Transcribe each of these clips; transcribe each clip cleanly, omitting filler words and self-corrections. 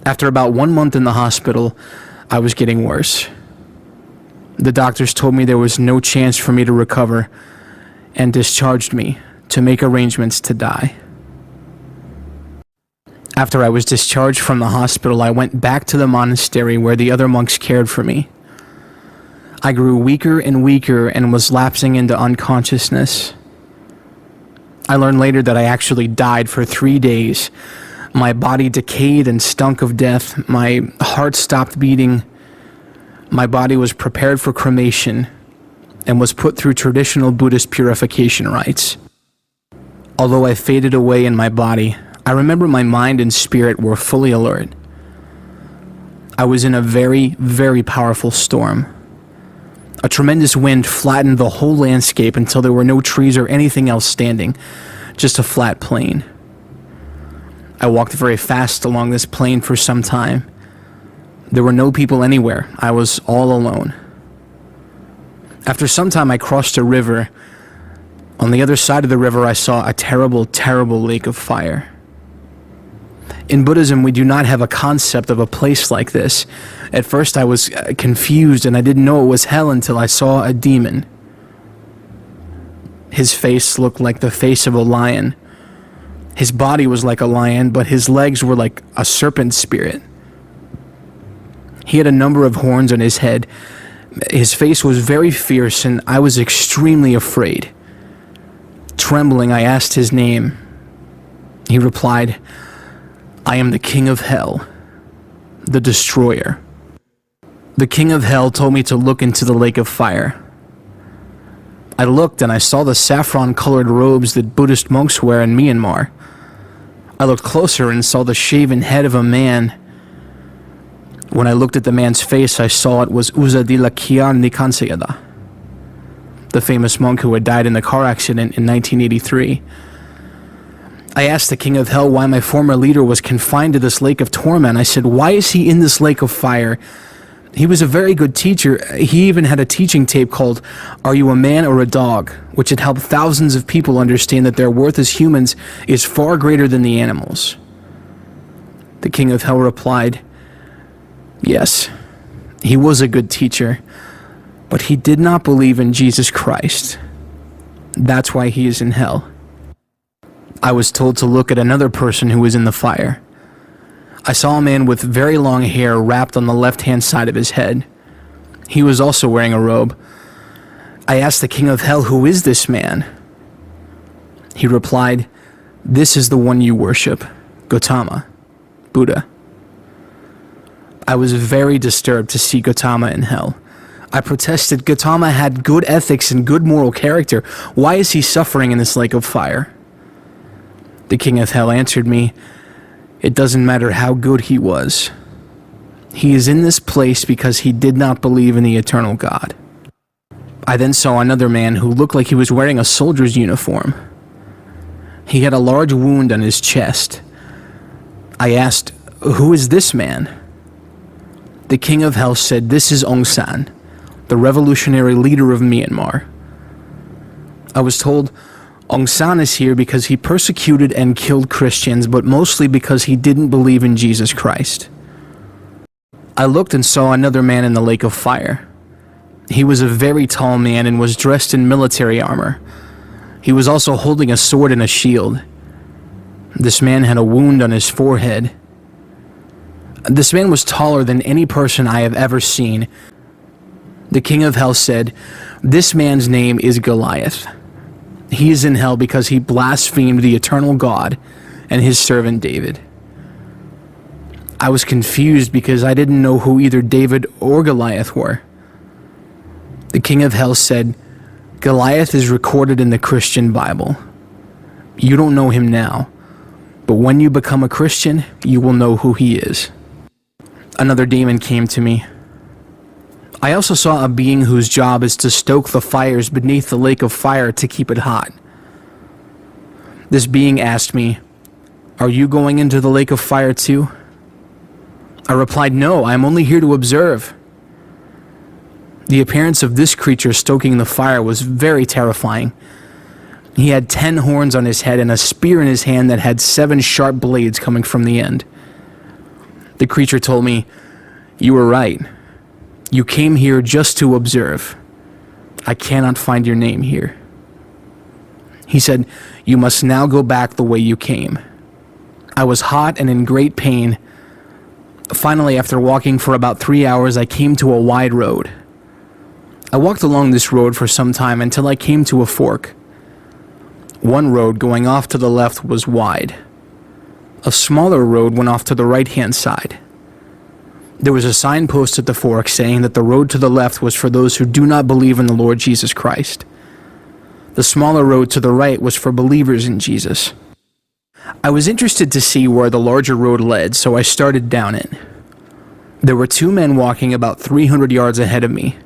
After about 1 month in the hospital, I was getting worse. The doctors told me there was no chance for me to recover and discharged me to make arrangements to die. After I was discharged from the hospital, I went back to the monastery where the other monks cared for me. I grew weaker and weaker and was lapsing into unconsciousness. I learned later that I actually died for 3 days. My body decayed and stunk of death. My heart stopped beating. My body was prepared for cremation and was put through traditional Buddhist purification rites. Although I faded away in my body, I remember my mind and spirit were fully alert. I was in a very, very powerful storm. A tremendous wind flattened the whole landscape until there were no trees or anything else standing, just a flat plain. I walked very fast along this plain for some time. There were no people anywhere. I was all alone. After some time, I crossed a river. On the other side of the river, I saw a terrible, terrible lake of fire. In Buddhism, we do not have a concept of a place like this. At first, I was confused and I didn't know it was hell until I saw a demon. His face looked like the face of a lion. His body was like a lion, but his legs were like a serpent spirit. He had a number of horns on his head. His face was very fierce and I was extremely afraid. Trembling, I asked his name. He replied, "I am the King of Hell, the Destroyer." The King of Hell told me to look into the lake of fire. I looked and I saw the saffron-colored robes that Buddhist monks wear in Myanmar. I looked closer and saw the shaven head of a man. When I looked at the man's face, I saw it was Della Kansayada, the famous monk who had died in the car accident in 1983. I asked the King of Hell why my former leader was confined to this lake of torment. I said, "Why is he in this lake of fire? He was a very good teacher. He even had a teaching tape called, 'Are You a Man or a Dog?' which had helped thousands of people understand that their worth as humans is far greater than the animals." The King of Hell replied, "Yes, he was a good teacher, but he did not believe in Jesus Christ. That's why he is in hell." I was told to look at another person who was in the fire. I saw a man with very long hair wrapped on the left-hand side of his head. He was also wearing a robe. I asked the King of Hell, "Who is this man?" He replied, "This is the one you worship, Gautama, Buddha." I was very disturbed to see Gautama in hell. I protested, "Gautama had good ethics and good moral character. Why is he suffering in this lake of fire?" The King of Hell answered me, "It doesn't matter how good he was. He is in this place because he did not believe in the eternal God." I then saw another man who looked like he was wearing a soldier's uniform. He had a large wound on his chest. I asked, "Who is this man?" The King of Hell said, "This is Aung San, the revolutionary leader of Myanmar." I was told, "Aung San is here because he persecuted and killed Christians, but mostly because he didn't believe in Jesus Christ." I looked and saw another man in the lake of fire. He was a very tall man and was dressed in military armor. He was also holding a sword and a shield. This man had a wound on his forehead. This man was taller than any person I have ever seen. The King of Hell said, "This man's name is Goliath. He is in hell because he blasphemed the eternal God and his servant David." I was confused because I didn't know who either David or Goliath were. The King of Hell said, "Goliath is recorded in the Christian Bible. You don't know him now, but when you become a Christian, you will know who he is." Another demon came to me. I also saw a being whose job is to stoke the fires beneath the lake of fire to keep it hot. This being asked me, "Are you going into the lake of fire too?" I replied, "No, I am only here to observe." The appearance of this creature stoking the fire was very terrifying. He had 10 horns on his head and a spear in his hand that had 7 sharp blades coming from the end. The creature told me, "You were right. You came here just to observe. I cannot find your name here." He said, "You must now go back the way you came." I was hot and in great pain. Finally, after walking for about 3 hours, I came to a wide road. I walked along this road for some time until I came to a fork. One road going off to the left was wide. A smaller road went off to the right-hand side. There was a signpost at the fork saying that the road to the left was for those who do not believe in the Lord Jesus Christ. The smaller road to the right was for believers in Jesus. I was interested to see where the larger road led, so I started down it. There were two men walking about 300 yards ahead of me.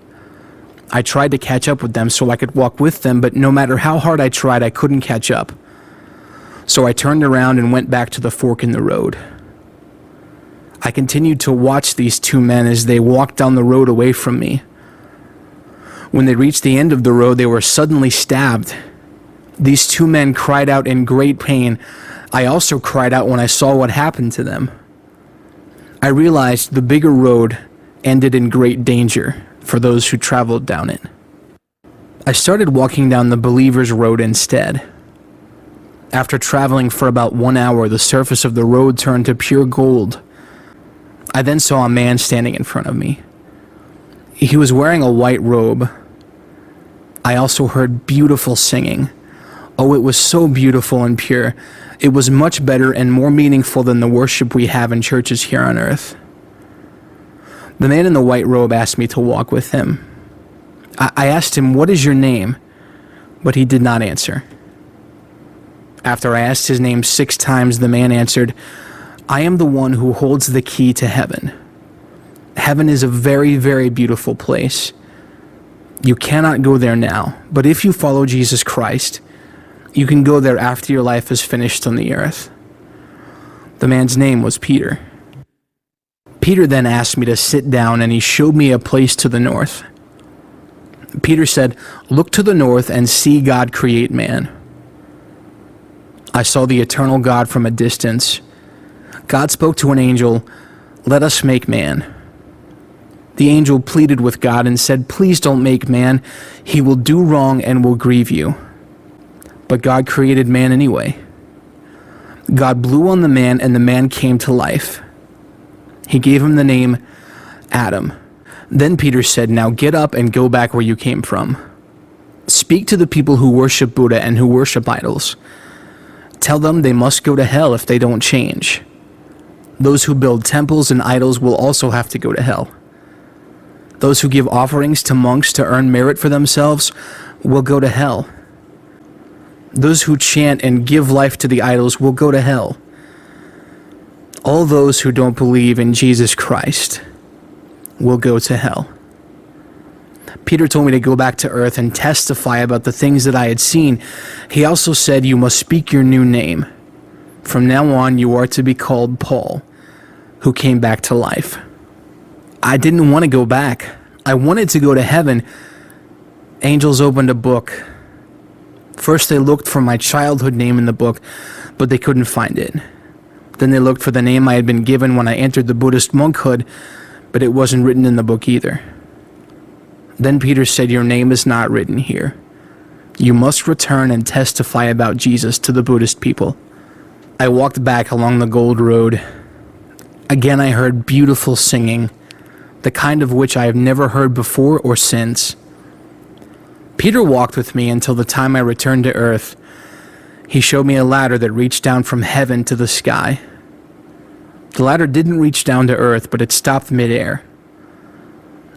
I tried to catch up with them so I could walk with them, but no matter how hard I tried, I couldn't catch up. So I turned around and went back to the fork in the road. I continued to watch these two men as they walked down the road away from me. When they reached the end of the road, they were suddenly stabbed. These two men cried out in great pain. I also cried out when I saw what happened to them. I realized the bigger road ended in great danger for those who traveled down it. I started walking down the believer's road instead. After traveling for about 1 hour, the surface of the road turned to pure gold. I then saw a man standing in front of me. He was wearing a white robe. I also heard beautiful singing. Oh, it was so beautiful and pure. It was much better and more meaningful than the worship we have in churches here on earth. The man in the white robe asked me to walk with him. I asked him, "What is your name?" But he did not answer. After I asked his name 6 times, the man answered, "I am the one who holds the key to heaven. Heaven is a very, very beautiful place. You cannot go there now, but if you follow Jesus Christ, you can go there after your life is finished on the earth." The man's name was Peter. Peter then asked me to sit down, and he showed me a place to the north. Peter said, "Look to the north and see God create man." I saw the eternal God from a distance. God spoke to an angel, "Let us make man." The angel pleaded with God and said, "Please don't make man. He will do wrong and will grieve you." But God created man anyway. God blew on the man, and the man came to life. He gave him the name Adam. Then Peter said, "Now get up and go back where you came from. Speak to the people who worship Buddha and who worship idols. Tell them they must go to hell if they don't change. Those who build temples and idols will also have to go to hell. Those who give offerings to monks to earn merit for themselves will go to hell. Those who chant and give life to the idols will go to hell. All those who don't believe in Jesus Christ will go to hell." Peter told me to go back to earth and testify about the things that I had seen. He also said, "You must speak your new name. From now on, you are to be called Paul, who came back to life." I didn't want to go back. I wanted to go to heaven. Angels opened a book. First, they looked for my childhood name in the book, but they couldn't find it. Then they looked for the name I had been given when I entered the Buddhist monkhood, but it wasn't written in the book either. Then Peter said, "Your name is not written here. You must return and testify about Jesus to the Buddhist people." I walked back along the gold road. Again, I heard beautiful singing, the kind of which I have never heard before or since. Peter walked with me until the time I returned to earth. He showed me a ladder that reached down from heaven to the sky. The ladder didn't reach down to earth, but it stopped midair.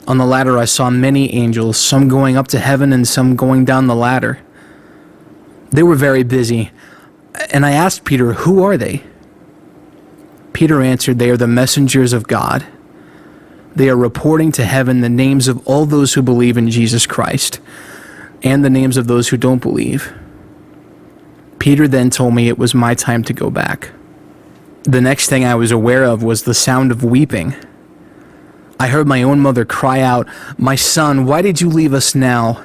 On the ladder, I saw many angels, some going up to heaven and some going down the ladder. They were very busy, and I asked Peter, "Who are they?" Peter answered, "They are the messengers of God. They are reporting to heaven the names of all those who believe in Jesus Christ, and the names of those who don't believe." Peter then told me it was my time to go back. The next thing I was aware of was the sound of weeping. I heard my own mother cry out, "My son, why did you leave us now?"